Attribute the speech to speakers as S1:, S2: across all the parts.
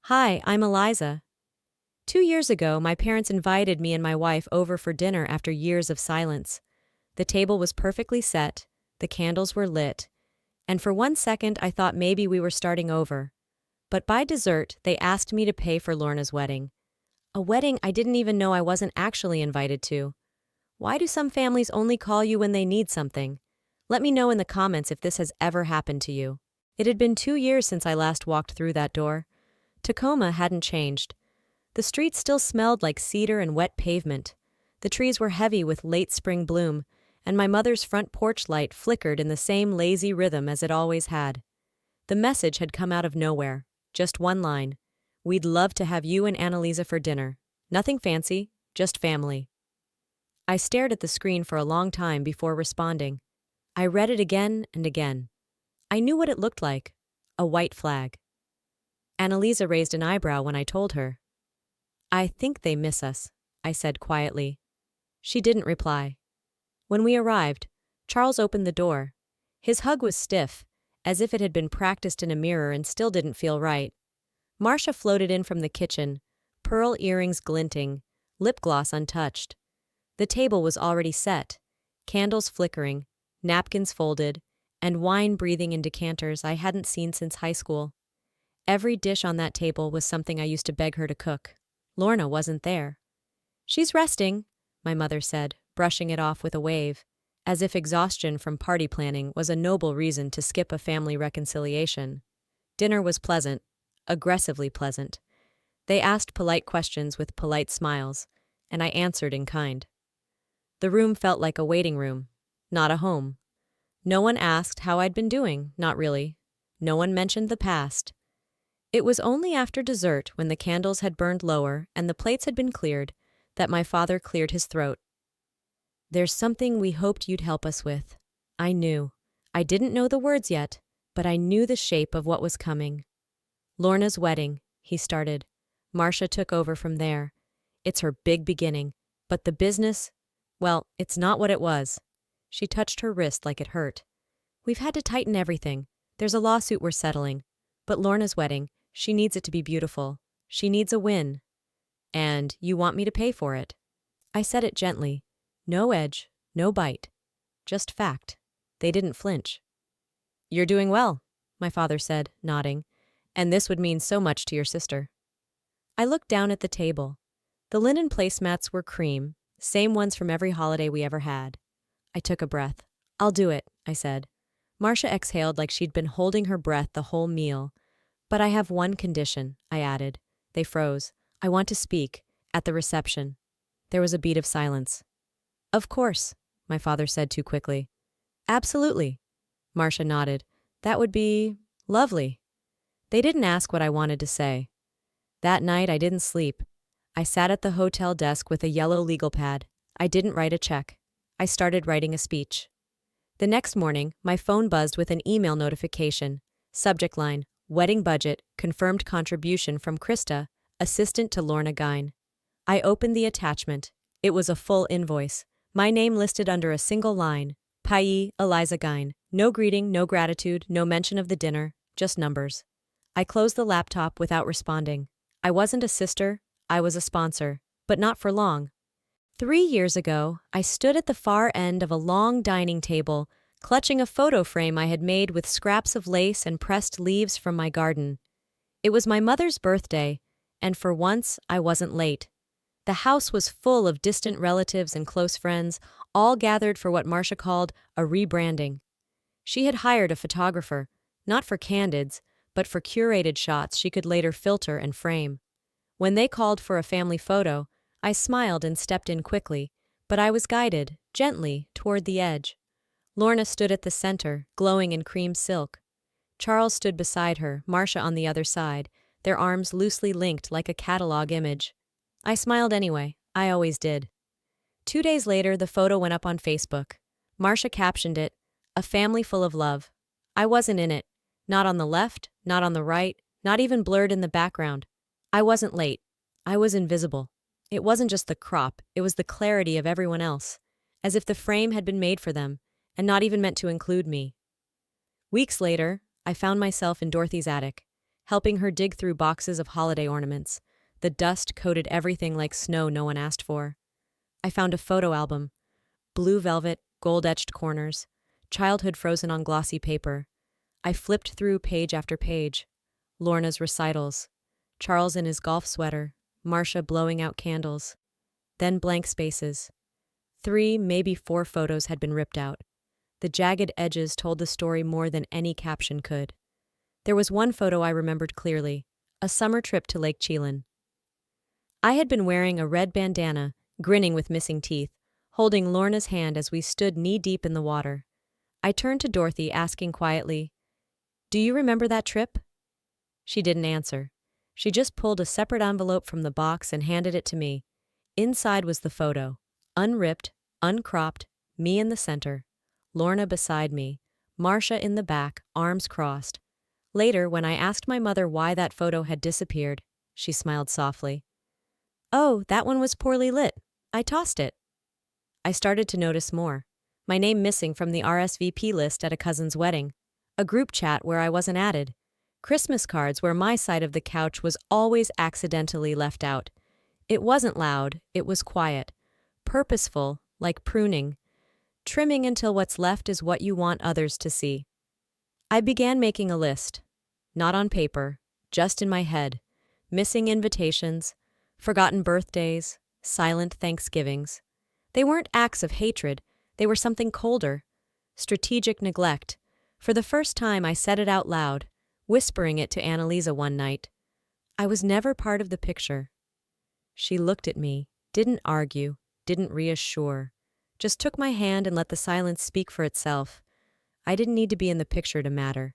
S1: Hi, I'm Eliza. 2 years ago, my parents invited me and my wife over for dinner after years of silence. The table was perfectly set, the candles were lit, and for 1 second I thought maybe we were starting over. But by dessert, they asked me to pay for Lorna's wedding. A wedding I didn't even know I wasn't actually invited to. Why do some families only call you when they need something? Let me know in the comments if this has ever happened to you. It had been 2 years since I last walked through that door. Tacoma hadn't changed. The street still smelled like cedar and wet pavement. The trees were heavy with late spring bloom, and my mother's front porch light flickered in the same lazy rhythm as it always had. The message had come out of nowhere. Just one line. We'd love to have you and Annalisa for dinner. Nothing fancy, just family. I stared at the screen for a long time before responding. I read it again and again. I knew what it looked like. A white flag. Annalisa raised an eyebrow when I told her. I think they miss us, I said quietly. She didn't reply. When we arrived, Charles opened the door. His hug was stiff, as if it had been practiced in a mirror and still didn't feel right. Marcia floated in from the kitchen, pearl earrings glinting, lip gloss untouched. The table was already set, candles flickering, napkins folded, and wine breathing in decanters I hadn't seen since high school. Every dish on that table was something I used to beg her to cook. Lorna wasn't there. She's resting, my mother said, brushing it off with a wave, as if exhaustion from party planning was a noble reason to skip a family reconciliation. Dinner was pleasant, aggressively pleasant. They asked polite questions with polite smiles, and I answered in kind. The room felt like a waiting room, not a home. No one asked how I'd been doing, not really. No one mentioned the past. It was only after dessert, when the candles had burned lower and the plates had been cleared, that my father cleared his throat. There's something we hoped you'd help us with. I knew. I didn't know the words yet, but I knew the shape of what was coming. Lorna's wedding, he started. Marcia took over from there. It's her big beginning, but the business, well, it's not what it was. She touched her wrist like it hurt. We've had to tighten everything. There's a lawsuit we're settling. But Lorna's wedding, she needs it to be beautiful. She needs a win. And you want me to pay for it. I said it gently. No edge, no bite. Just fact. They didn't flinch. You're doing well, my father said, nodding. And this would mean so much to your sister. I looked down at the table. The linen placemats were cream, same ones from every holiday we ever had. I took a breath. I'll do it, I said. Marcia exhaled like she'd been holding her breath the whole meal. But I have one condition, I added. They froze. I want to speak, at the reception. There was a beat of silence. Of course, my father said too quickly. Absolutely, Marcia nodded. That would be lovely. They didn't ask what I wanted to say. That night I didn't sleep. I sat at the hotel desk with a yellow legal pad. I didn't write a check. I started writing a speech. The next morning, my phone buzzed with an email notification. Subject line, wedding budget, confirmed contribution from Krista, assistant to Lorna Guine. I opened the attachment. It was a full invoice. My name listed under a single line. Payee, Eliza Guine. No greeting, no gratitude, no mention of the dinner, just numbers. I closed the laptop without responding. I wasn't a sister, I was a sponsor, but not for long. 3 years ago, I stood at the far end of a long dining table, clutching a photo frame I had made with scraps of lace and pressed leaves from my garden. It was my mother's birthday, and for once I wasn't late. The house was full of distant relatives and close friends, all gathered for what Marcia called a rebranding. She had hired a photographer, not for candids, but for curated shots she could later filter and frame. When they called for a family photo, I smiled and stepped in quickly, but I was guided, gently, toward the edge. Lorna stood at the center, glowing in cream silk. Charles stood beside her, Marcia on the other side, their arms loosely linked like a catalog image. I smiled anyway. I always did. 2 days later, the photo went up on Facebook. Marcia captioned it, "A family full of love." I wasn't in it. Not on the left, not on the right, not even blurred in the background. I wasn't late. I was invisible. It wasn't just the crop, it was the clarity of everyone else, as if the frame had been made for them, and not even meant to include me. Weeks later, I found myself in Dorothy's attic. helping her dig through boxes of holiday ornaments. The dust coated everything like snow no one asked for. I found a photo album. Blue velvet, gold-etched corners, childhood frozen on glossy paper. I flipped through page after page. Lorna's recitals, Charles in his golf sweater, Marcia blowing out candles. Then blank spaces. 3, maybe 4 photos had been ripped out. The jagged edges told the story more than any caption could. There was one photo I remembered clearly, a summer trip to Lake Chelan. I had been wearing a red bandana, grinning with missing teeth, holding Lorna's hand as we stood knee-deep in the water. I turned to Dorothy, asking quietly, "Do you remember that trip?" She didn't answer. She just pulled a separate envelope from the box and handed it to me. Inside was the photo, unripped, uncropped, me in the center, Lorna beside me, Marcia in the back, arms crossed. Later, when I asked my mother why that photo had disappeared, she smiled softly. "Oh, that one was poorly lit. I tossed it." I started to notice more. My name missing from the RSVP list at a cousin's wedding, a group chat where I wasn't added, Christmas cards where my side of the couch was always accidentally left out. It wasn't loud, it was quiet, purposeful, like pruning, trimming until what's left is what you want others to see. I began making a list, not on paper, just in my head, missing invitations, forgotten birthdays, silent Thanksgivings. They weren't acts of hatred, they were something colder, strategic neglect. For the first time I said it out loud, whispering it to Annalisa one night. I was never part of the picture. She looked at me, didn't argue, didn't reassure, just took my hand and let the silence speak for itself. I didn't need to be in the picture to matter,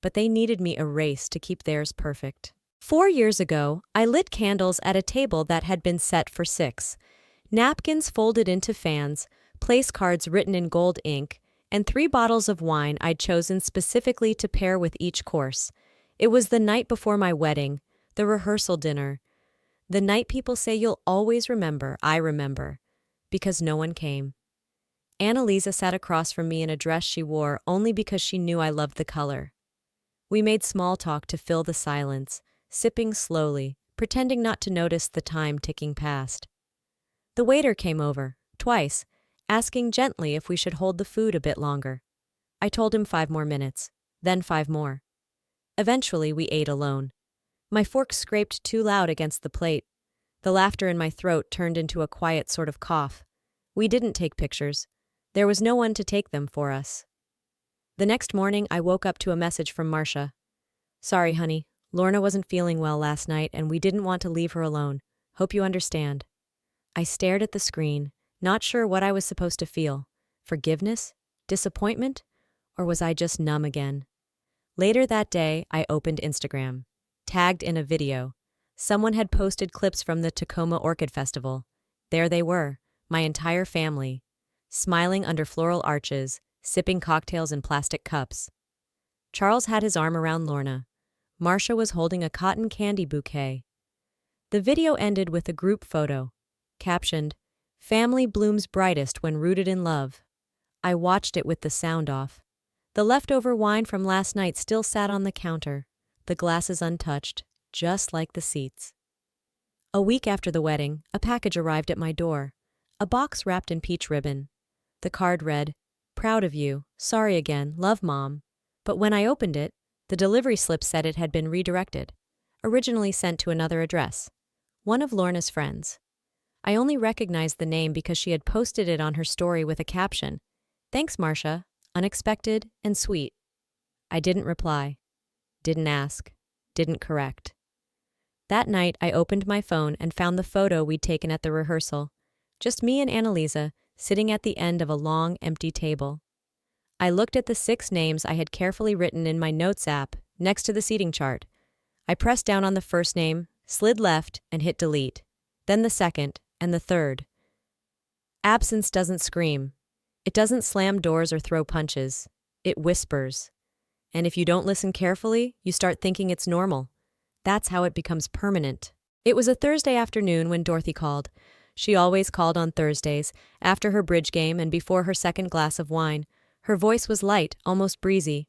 S1: but they needed me erased to keep theirs perfect. 4 years ago, I lit candles at a table that had been set for 6. Napkins folded into fans, place cards written in gold ink, and 3 bottles of wine I'd chosen specifically to pair with each course. It was the night before my wedding, the rehearsal dinner. The night people say you'll always remember, I remember, because no one came. Annalisa sat across from me in a dress she wore only because she knew I loved the color. We made small talk to fill the silence, sipping slowly, pretending not to notice the time ticking past. The waiter came over, twice, asking gently if we should hold the food a bit longer. I told him 5 more minutes, then 5 more. Eventually, we ate alone. My fork scraped too loud against the plate. The laughter in my throat turned into a quiet sort of cough. We didn't take pictures. There was no one to take them for us. The next morning, I woke up to a message from Marcia. "Sorry, honey. Lorna wasn't feeling well last night and we didn't want to leave her alone. Hope you understand." I stared at the screen, not sure what I was supposed to feel. Forgiveness? Disappointment? Or was I just numb again? Later that day, I opened Instagram. Tagged in a video. Someone had posted clips from the Tacoma Orchid Festival. There they were, my entire family, smiling under floral arches, sipping cocktails in plastic cups. Charles had his arm around Lorna. Marcia was holding a cotton candy bouquet. The video ended with a group photo, captioned, "Family blooms brightest when rooted in love." I watched it with the sound off. The leftover wine from last night still sat on the counter, the glasses untouched, just like the seats. A week after the wedding, a package arrived at my door, a box wrapped in peach ribbon. The card read, "Proud of you, sorry again, love Mom." But when I opened it, the delivery slip said it had been redirected, originally sent to another address, one of Lorna's friends. I only recognized the name because she had posted it on her story with a caption, "Thanks, Marcia, unexpected and sweet." I didn't reply, didn't ask, didn't correct. That night, I opened my phone and found the photo we'd taken at the rehearsal, just me and Annalisa sitting at the end of a long, empty table. I looked at the 6 names I had carefully written in my notes app next to the seating chart. I pressed down on the first name, slid left, and hit delete. Then the second, and the third. Absence doesn't scream. It doesn't slam doors or throw punches. It whispers. And if you don't listen carefully, you start thinking it's normal. That's how it becomes permanent. It was a Thursday afternoon when Dorothy called. She always called on Thursdays, after her bridge game and before her second glass of wine. Her voice was light, almost breezy.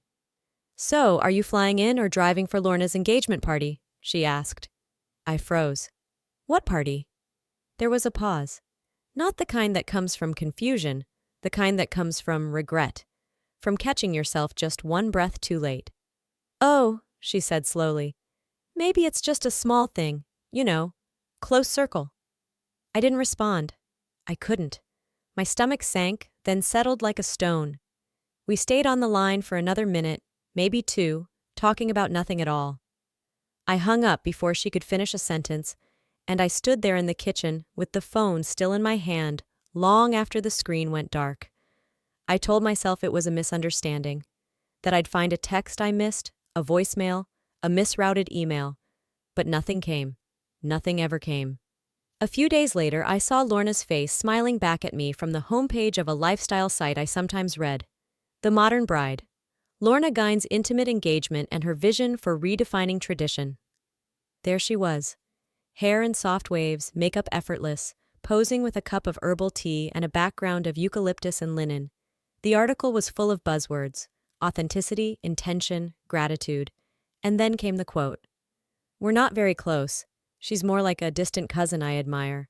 S1: "So, are you flying in or driving for Lorna's engagement party?" she asked. I froze. "What party?" There was a pause. Not the kind that comes from confusion, the kind that comes from regret, from catching yourself just one breath too late. "Oh," she said slowly. "Maybe it's just a small thing, close circle." I didn't respond. I couldn't. My stomach sank, then settled like a stone. We stayed on the line for another minute, maybe two, talking about nothing at all. I hung up before she could finish a sentence, and I stood there in the kitchen with the phone still in my hand long after the screen went dark. I told myself it was a misunderstanding, that I'd find a text I missed, a voicemail, a misrouted email, but nothing came. Nothing ever came. A few days later, I saw Lorna's face smiling back at me from the homepage of a lifestyle site I sometimes read. The Modern Bride. Lorna Guine's intimate engagement and her vision for redefining tradition. There she was. Hair in soft waves, makeup effortless, posing with a cup of herbal tea and a background of eucalyptus and linen. The article was full of buzzwords: authenticity, intention, gratitude. And then came the quote. "We're not very close. She's more like a distant cousin I admire."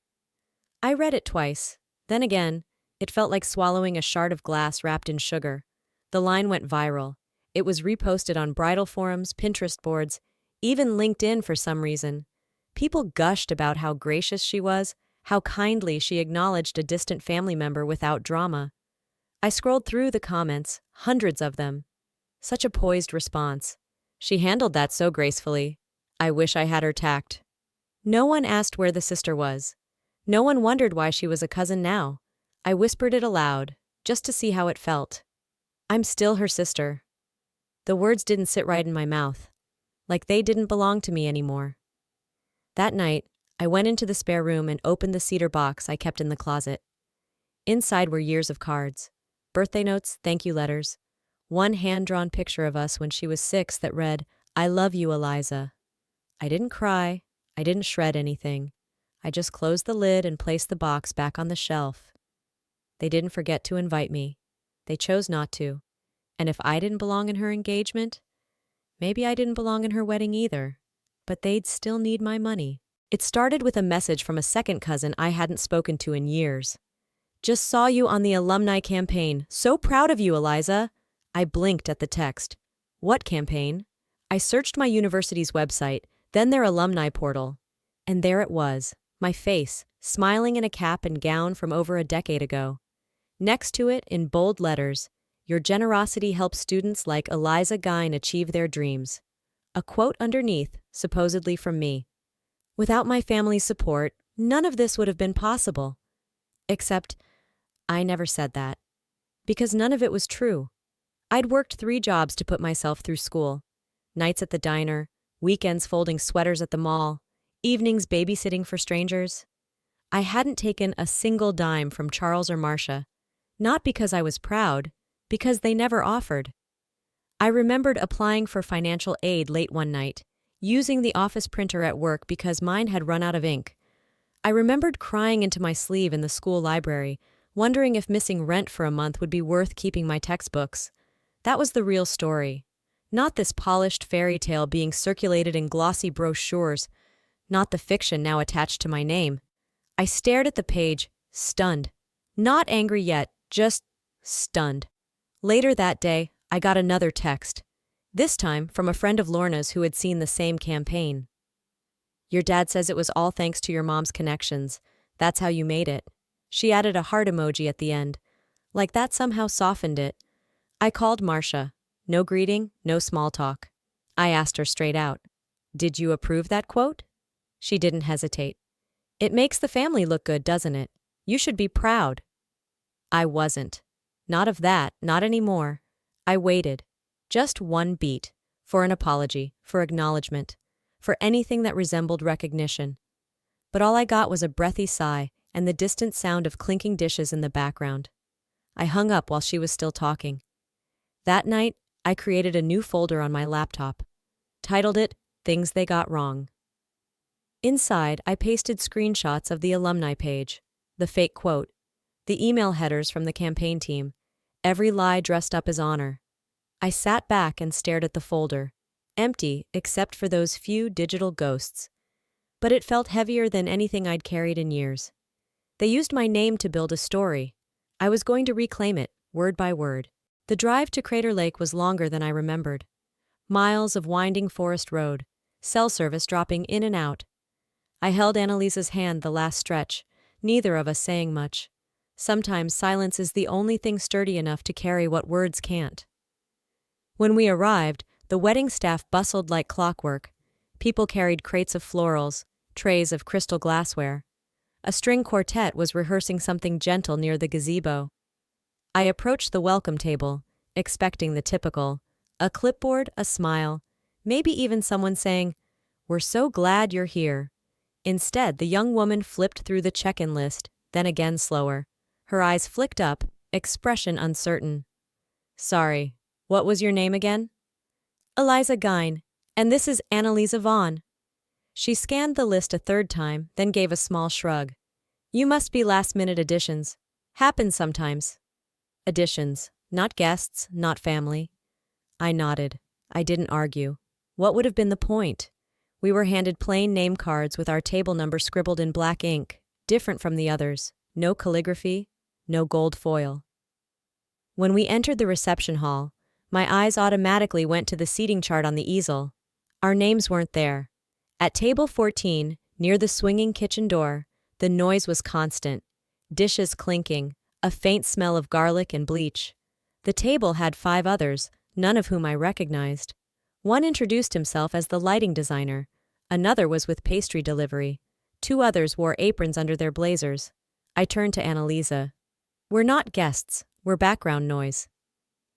S1: I read it twice. Then again, it felt like swallowing a shard of glass wrapped in sugar. The line went viral. It was reposted on bridal forums, Pinterest boards, even LinkedIn for some reason. People gushed about how gracious she was, how kindly she acknowledged a distant family member without drama. I scrolled through the comments, hundreds of them. Such a poised response. She handled that so gracefully. I wish I had her tact. No one asked where the sister was. No one wondered why she was a cousin now. I whispered it aloud, just to see how it felt. "I'm still her sister." The words didn't sit right in my mouth, like they didn't belong to me anymore. That night, I went into the spare room and opened the cedar box I kept in the closet. Inside were years of cards, birthday notes, thank you letters, one hand-drawn picture of us when she was 6 that read, "I love you, Eliza." I didn't cry. I didn't shred anything. I just closed the lid and placed the box back on the shelf. They didn't forget to invite me. They chose not to. And if I didn't belong in her engagement, maybe I didn't belong in her wedding either. But they'd still need my money. It started with a message from a second cousin I hadn't spoken to in years. "Just saw you on the alumni campaign. So proud of you, Eliza." I blinked at the text. What campaign? I searched my university's website, then their alumni portal. And there it was, my face, smiling in a cap and gown from over a decade ago. Next to it, in bold letters, "Your generosity helps students like Eliza Guine achieve their dreams." A quote underneath, supposedly from me. Without my family's support, none of this would have been possible. Except, I never said that. Because none of it was true. I'd worked 3 jobs to put myself through school. Nights at the diner, weekends folding sweaters at the mall, evenings babysitting for strangers. I hadn't taken a single dime from Charles or Marcia. Not because I was proud, because they never offered. I remembered applying for financial aid late one night, using the office printer at work because mine had run out of ink. I remembered crying into my sleeve in the school library, wondering if missing rent for a month would be worth keeping my textbooks. That was the real story. Not this polished fairy tale being circulated in glossy brochures, not the fiction now attached to my name. I stared at the page, stunned. Not angry yet, just stunned. Later that day, I got another text. This time from a friend of Lorna's who had seen the same campaign. "Your dad says it was all thanks to your mom's connections. That's how you made it." She added a heart emoji at the end. Like that somehow softened it. I called Marcia. No greeting, no small talk. I asked her straight out, "Did you approve that quote?" She didn't hesitate. "It makes the family look good, doesn't it? You should be proud." I wasn't. Not of that, not anymore. I waited. Just one beat. For an apology, for acknowledgement, for anything that resembled recognition. But all I got was a breathy sigh and the distant sound of clinking dishes in the background. I hung up while she was still talking. That night, I created a new folder on my laptop. Titled it, "Things They Got Wrong." Inside, I pasted screenshots of the alumni page, the fake quote, the email headers from the campaign team, every lie dressed up as honor. I sat back and stared at the folder, empty except for those few digital ghosts. But it felt heavier than anything I'd carried in years. They used my name to build a story. I was going to reclaim it, word by word. The drive to Crater Lake was longer than I remembered. Miles of winding forest road, cell service dropping in and out. I held Annalisa's hand the last stretch, neither of us saying much. Sometimes silence is the only thing sturdy enough to carry what words can't. When we arrived, the wedding staff bustled like clockwork. People carried crates of florals, trays of crystal glassware. A string quartet was rehearsing something gentle near the gazebo. I approached the welcome table, expecting the typical, a clipboard, a smile, maybe even someone saying, "We're so glad you're here." Instead, the young woman flipped through the check-in list, then again slower. Her eyes flicked up, expression uncertain. "Sorry, what was your name again?" "Eliza Gine, and this is Annalisa Vaughn." She scanned the list a third time, then gave a small shrug. "You must be last-minute additions. Happens sometimes." Additions, not guests, not family. I nodded. I didn't argue. What would have been the point? We were handed plain name cards with our table number scribbled in black ink, different from the others. No calligraphy, no gold foil. When we entered the reception hall, my eyes automatically went to the seating chart on the easel. Our names weren't there. At table 14, near the swinging kitchen door, the noise was constant. Dishes clinking, a faint smell of garlic and bleach. The table had 5 others, none of whom I recognized. One introduced himself as the lighting designer. Another was with pastry delivery. 2 others wore aprons under their blazers. I turned to Annalisa. "We're not guests, we're background noise."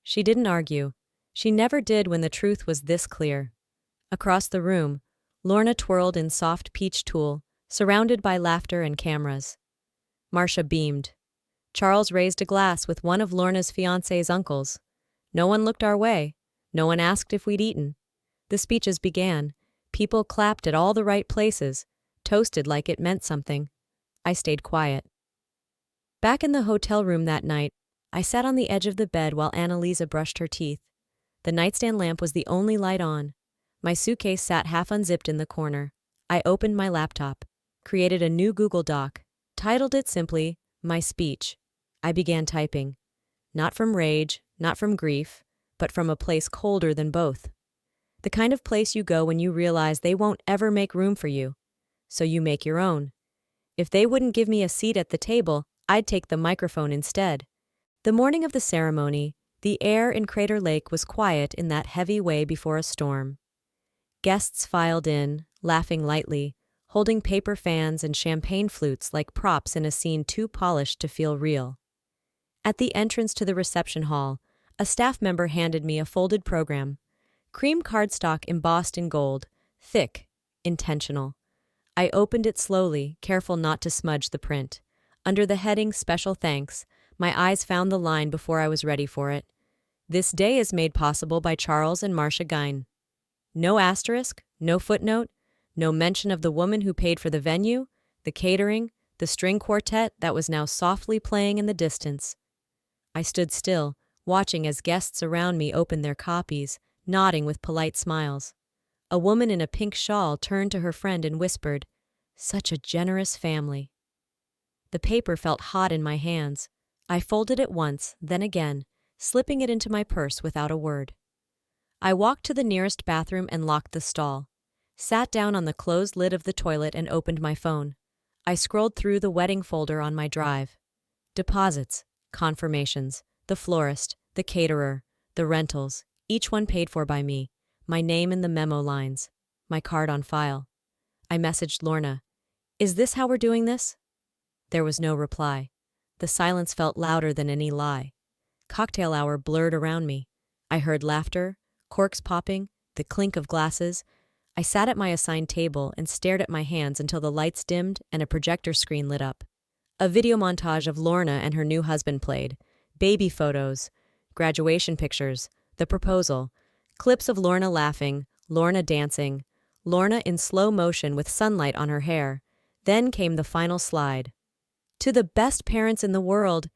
S1: She didn't argue. She never did when the truth was this clear. Across the room, Lorna twirled in soft peach tulle, surrounded by laughter and cameras. Marcia beamed. Charles raised a glass with one of Lorna's fiancé's uncles. No one looked our way. No one asked if we'd eaten. The speeches began. People clapped at all the right places, toasted like it meant something. I stayed quiet. Back in the hotel room that night, I sat on the edge of the bed while Annalisa brushed her teeth. The nightstand lamp was the only light on. My suitcase sat half unzipped in the corner. I opened my laptop, created a new Google Doc, titled it simply, "My Speech." I began typing. Not from rage, not from grief, but from a place colder than both. The kind of place you go when you realize they won't ever make room for you. So you make your own. If they wouldn't give me a seat at the table, I'd take the microphone instead. The morning of the ceremony, the air in Crater Lake was quiet in that heavy way before a storm. Guests filed in, laughing lightly, holding paper fans and champagne flutes like props in a scene too polished to feel real. At the entrance to the reception hall, a staff member handed me a folded program. Cream cardstock embossed in gold, thick, intentional. I opened it slowly, careful not to smudge the print. Under the heading "Special Thanks," my eyes found the line before I was ready for it. "This day is made possible by Charles and Marcia Gine." No asterisk, no footnote, no mention of the woman who paid for the venue, the catering, the string quartet that was now softly playing in the distance. I stood still, watching as guests around me opened their copies, nodding with polite smiles. A woman in a pink shawl turned to her friend and whispered, "Such a generous family." The paper felt hot in my hands. I folded it once, then again, slipping it into my purse without a word. I walked to the nearest bathroom and locked the stall. Sat down on the closed lid of the toilet and opened my phone. I scrolled through the wedding folder on my drive. Deposits, confirmations, the florist, the caterer, the rentals, each one paid for by me, my name in the memo lines, my card on file. I messaged Lorna. "Is this how we're doing this?" There was no reply. The silence felt louder than any lie. Cocktail hour blurred around me. I heard laughter, corks popping, the clink of glasses. I sat at my assigned table and stared at my hands until the lights dimmed and a projector screen lit up. A video montage of Lorna and her new husband played. Baby photos, graduation pictures, the proposal, clips of Lorna laughing, Lorna dancing, Lorna in slow motion with sunlight on her hair. Then came the final slide. "To the best parents in the world,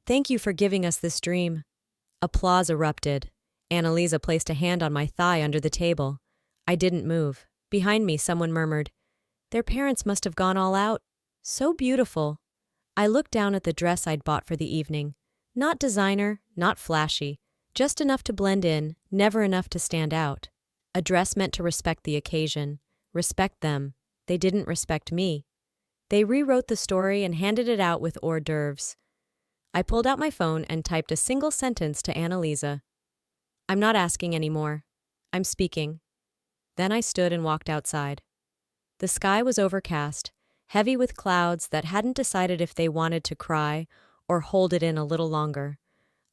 S1: thank you for giving us this dream." Applause erupted. Annalisa placed a hand on my thigh under the table. I didn't move. Behind me, someone murmured, "Their parents must have gone all out. So beautiful." I looked down at the dress I'd bought for the evening. Not designer, not flashy, just enough to blend in, never enough to stand out. A dress meant to respect the occasion, respect them. They didn't respect me. They rewrote the story and handed it out with hors d'oeuvres. I pulled out my phone and typed a single sentence to Annalisa. "I'm not asking anymore. I'm speaking." Then I stood and walked outside. The sky was overcast, heavy with clouds that hadn't decided if they wanted to cry or hold it in a little longer.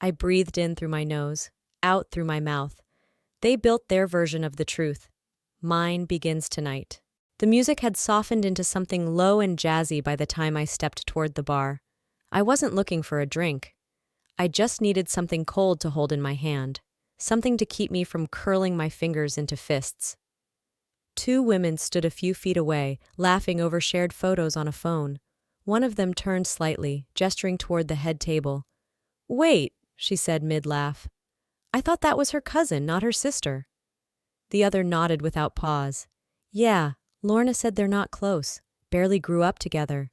S1: I breathed in through my nose, out through my mouth. They built their version of the truth. Mine begins tonight. The music had softened into something low and jazzy by the time I stepped toward the bar. I wasn't looking for a drink. I just needed something cold to hold in my hand, something to keep me from curling my fingers into fists. Two women stood a few feet away, laughing over shared photos on a phone. One of them turned slightly, gesturing toward the head table. "Wait," she said mid-laugh. "I thought that was her cousin, not her sister." The other nodded without pause. "Yeah, Lorna said they're not close, barely grew up together."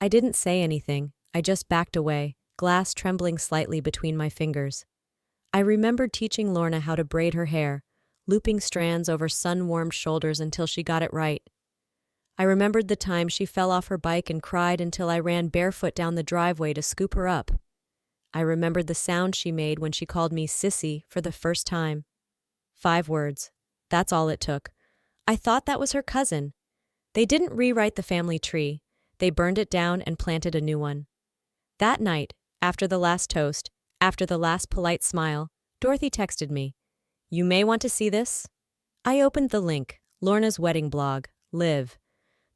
S1: I didn't say anything, I just backed away, glass trembling slightly between my fingers. I remembered teaching Lorna how to braid her hair, looping strands over sun-warmed shoulders until she got it right. I remembered the time she fell off her bike and cried until I ran barefoot down the driveway to scoop her up. I remembered the sound she made when she called me Sissy for the first time. 5 words. That's all it took. I thought that was her cousin. They didn't rewrite the family tree. They burned it down and planted a new one. That night, after the last toast, after the last polite smile, Dorothy texted me, "You may want to see this." I opened the link, Lorna's wedding blog, Live.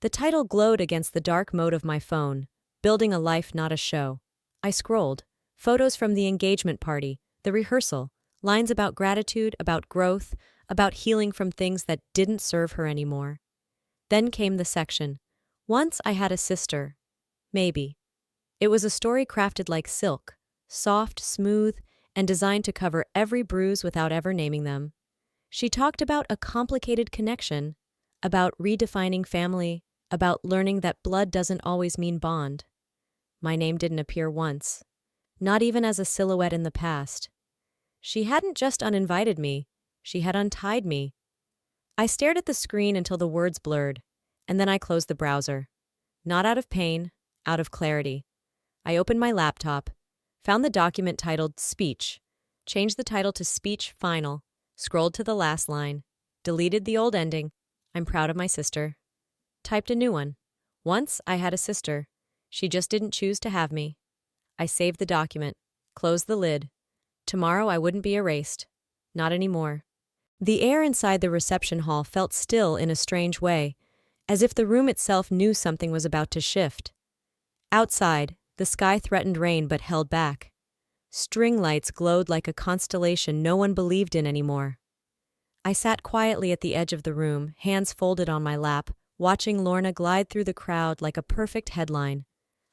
S1: The title glowed against the dark mode of my phone, Building a Life, Not a Show. I scrolled. Photos from the engagement party, the rehearsal, lines about gratitude, about growth, about healing from things that didn't serve her anymore. Then came the section, "Once I had a sister. Maybe." It was a story crafted like silk, soft, smooth, and designed to cover every bruise without ever naming them. She talked about a complicated connection, about redefining family, about learning that blood doesn't always mean bond. My name didn't appear once, not even as a silhouette in the past. She hadn't just uninvited me, she had untied me. I stared at the screen until the words blurred, and then I closed the browser. Not out of pain, out of clarity. I opened my laptop, found the document titled Speech, changed the title to Speech Final, scrolled to the last line, deleted the old ending, "I'm proud of my sister," typed a new one. "Once I had a sister. She just didn't choose to have me." I saved the document, closed the lid. Tomorrow I wouldn't be erased. Not anymore. The air inside the reception hall felt still in a strange way, as if the room itself knew something was about to shift. Outside, the sky threatened rain but held back. String lights glowed like a constellation no one believed in anymore. I sat quietly at the edge of the room, hands folded on my lap, watching Lorna glide through the crowd like a perfect headline.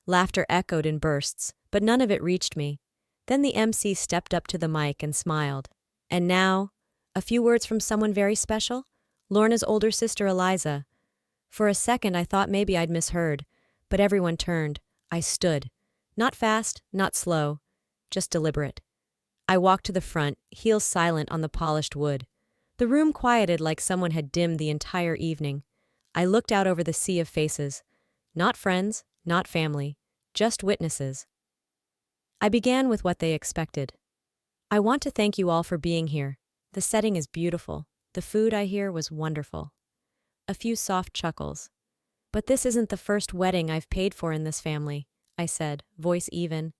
S1: Laughter echoed in bursts, but none of it reached me. Then the MC stepped up to the mic and smiled. And now, a few words from someone very special? Lorna's older sister Eliza. For a second I thought maybe I'd misheard, but everyone turned. I stood. Not fast, not slow, just deliberate. I walked to the front, heels silent on the polished wood. The room quieted like someone had dimmed the entire evening. I looked out over the sea of faces. Not friends, not family, just witnesses. I began with what they expected. "I want to thank you all for being here. The setting is beautiful. The food, I hear, was wonderful." A few soft chuckles. "But this isn't the first wedding I've paid for in this family," I said, voice even.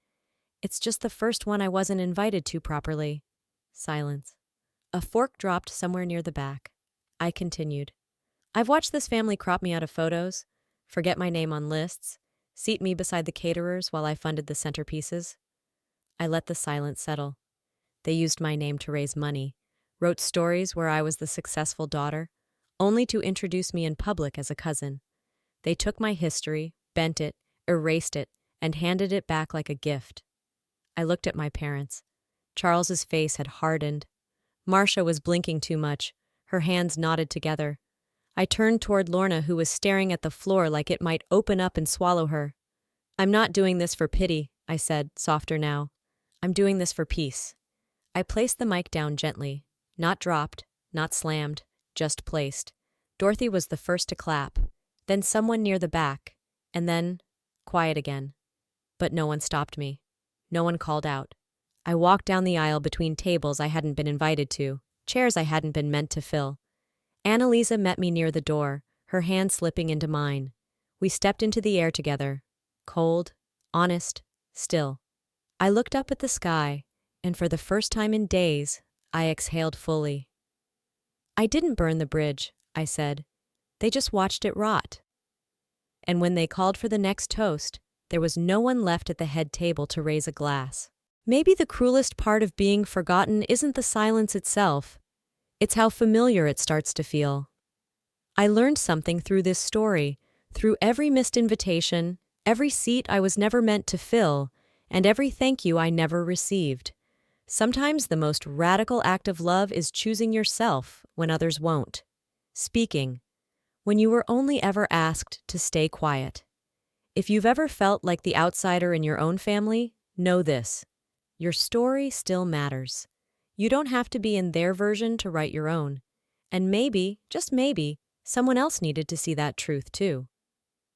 S1: "It's just the first one I wasn't invited to properly." Silence. A fork dropped somewhere near the back. I continued. "I've watched this family crop me out of photos, forget my name on lists, seat me beside the caterers while I funded the centerpieces." I let the silence settle. They used my name to raise money, wrote stories where I was the successful daughter, only to introduce me in public as a cousin. They took my history, bent it, erased it, and handed it back like a gift. I looked at my parents. Charles's face had hardened, Marcia was blinking too much. Her hands knotted together. I turned toward Lorna, who was staring at the floor like it might open up and swallow her. "I'm not doing this for pity," I said, softer now. "I'm doing this for peace." I placed the mic down gently. Not dropped, not slammed, just placed. Dorothy was the first to clap, then someone near the back, and then quiet again. But no one stopped me. No one called out. I walked down the aisle between tables I hadn't been invited to, chairs I hadn't been meant to fill. Annalisa met me near the door, her hand slipping into mine. We stepped into the air together. Cold, honest, still. I looked up at the sky, and for the first time in days, I exhaled fully. "I didn't burn the bridge," I said. "They just watched it rot." And when they called for the next toast, there was no one left at the head table to raise a glass. Maybe the cruelest part of being forgotten isn't the silence itself. It's how familiar it starts to feel. I learned something through this story, through every missed invitation, every seat I was never meant to fill, and every thank you I never received. Sometimes the most radical act of love is choosing yourself when others won't. Speaking, when you were only ever asked to stay quiet. If you've ever felt like the outsider in your own family, know this. Your story still matters. You don't have to be in their version to write your own. And maybe, just maybe, someone else needed to see that truth too.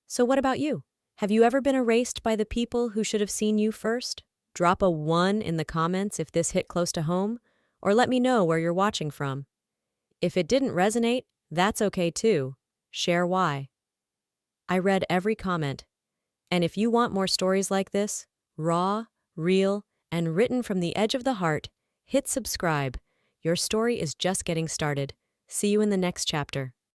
S1: So what about you? Have you ever been erased by the people who should have seen you first? Drop a 1 in the comments if this hit close to home, or let me know where you're watching from. If it didn't resonate, that's okay too. Share why. I read every comment. And if you want more stories like this, raw, real, and written from the edge of the heart, hit subscribe. Your story is just getting started. See you in the next chapter.